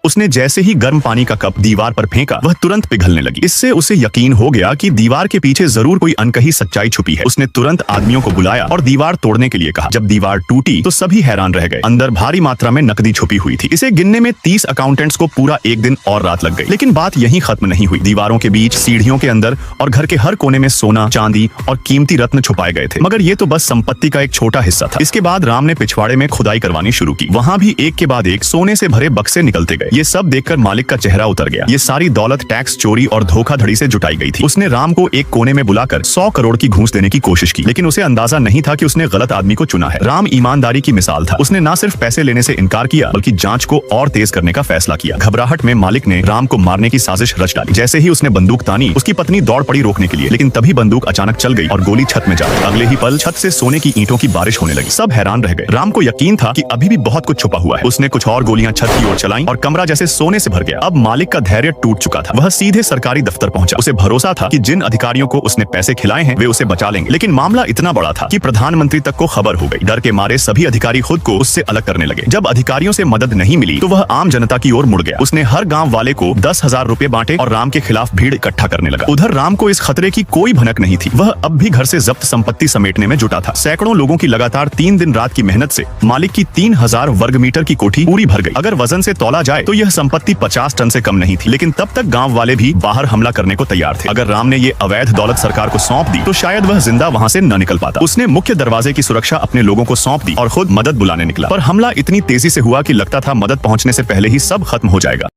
उसने जैसे ही गर्म पानी का कप दीवार पर फेंका वह तुरंत पिघलने लगी। इससे उसे यकीन हो गया कि दीवार के पीछे जरूर कोई अनकही सच्चाई छुपी है। उसने तुरंत आदमियों को बुलाया और दीवार तोड़ने के लिए कहा। जब दीवार टूटी तो सभी हैरान रह गए। अंदर भारी मात्रा में नकदी छुपी हुई थी। इसे गिनने में 30 अकाउंटेंट्स को पूरा एक दिन और रात लग गई। लेकिन बात यहीं खत्म नहीं हुई। दीवारों के बीच, सीढ़ियों के अंदर और घर के हर कोने में सोना, चांदी और कीमती रत्न छुपाए गए थे। मगर ये तो बस संपत्ति का एक छोटा हिस्सा था। इसके बाद राम ने पिछवाड़े में खुदाई करवानी शुरू की। वहाँ भी एक के बाद एक सोने से भरे बक्से निकलते गए। ये सब देखकर मालिक का चेहरा उतर गया। ये सारी दौलत टैक्स चोरी और धोखाधड़ी से जुटाई गई थी। उसने राम को एक कोने में बुलाकर 100 करोड़ की घूस देने की कोशिश की, लेकिन उसे अंदाजा नहीं था कि उसने गलत आदमी को चुना है। राम ईमानदारी की मिसाल था। उसने न सिर्फ पैसे लेने से इनकार किया बल्कि जांच को और तेज करने का फैसला किया। घबराहट में मालिक ने राम को मारने की साजिश रच डाली। जैसे ही उसने बंदूक तानी, उसकी पत्नी दौड़ पड़ी रोकने के लिए, लेकिन तभी बंदूक अचानक चल गई और गोली छत में जा गई। अगले ही पल छत से सोने की ईंटों की बारिश होने लगी। सब हैरान रह गए। राम को यकीन था कि अभी भी बहुत कुछ छुपा हुआ है। उसने कुछ और गोलियां छत की ओर चलाईं और कमरा जैसे सोने से भर गया। अब मालिक का धैर्य टूट चुका था। वह सीधे सरकारी दफ्तर पहुंचा। उसे भरोसा था कि जिन अधिकारियों को उसने पैसे खिलाए हैं वे उसे बचा लेंगे। लेकिन मामला इतना बड़ा था कि प्रधानमंत्री तक को खबर हो गई। डर के मारे सभी अधिकारी खुद को उससे अलग करने लगे। जब अधिकारियों से मदद नहीं मिली तो वह आम जनता की ओर मुड़ गया। उसने हर गांव वाले को 10,000 रुपए बांटे और राम के खिलाफ भीड़ इकट्ठा करने लगा। उधर राम को इस खतरे की कोई भनक नहीं थी। वह अब भी घर से जब्त संपत्ति समेटने में जुटा था। सैकड़ों लोगों की लगातार 3 दिन रात की मेहनत से मालिक की 3000 वर्ग मीटर की कोठी पूरी भर गई। अगर वजन से तौला जाए तो यह संपत्ति 50 टन से कम नहीं थी। लेकिन तब तक गांव वाले भी बाहर हमला करने को तैयार थे। अगर राम ने ये अवैध दौलत सरकार को सौंप दी तो शायद वह जिंदा वहां से न निकल पाता। उसने मुख्य दरवाजे की सुरक्षा अपने लोगों को सौंप दी और खुद मदद बुलाने निकला। पर हमला इतनी तेजी से हुआ कि लगता था मदद पहुंचने से पहले ही सब खत्म हो जाएगा।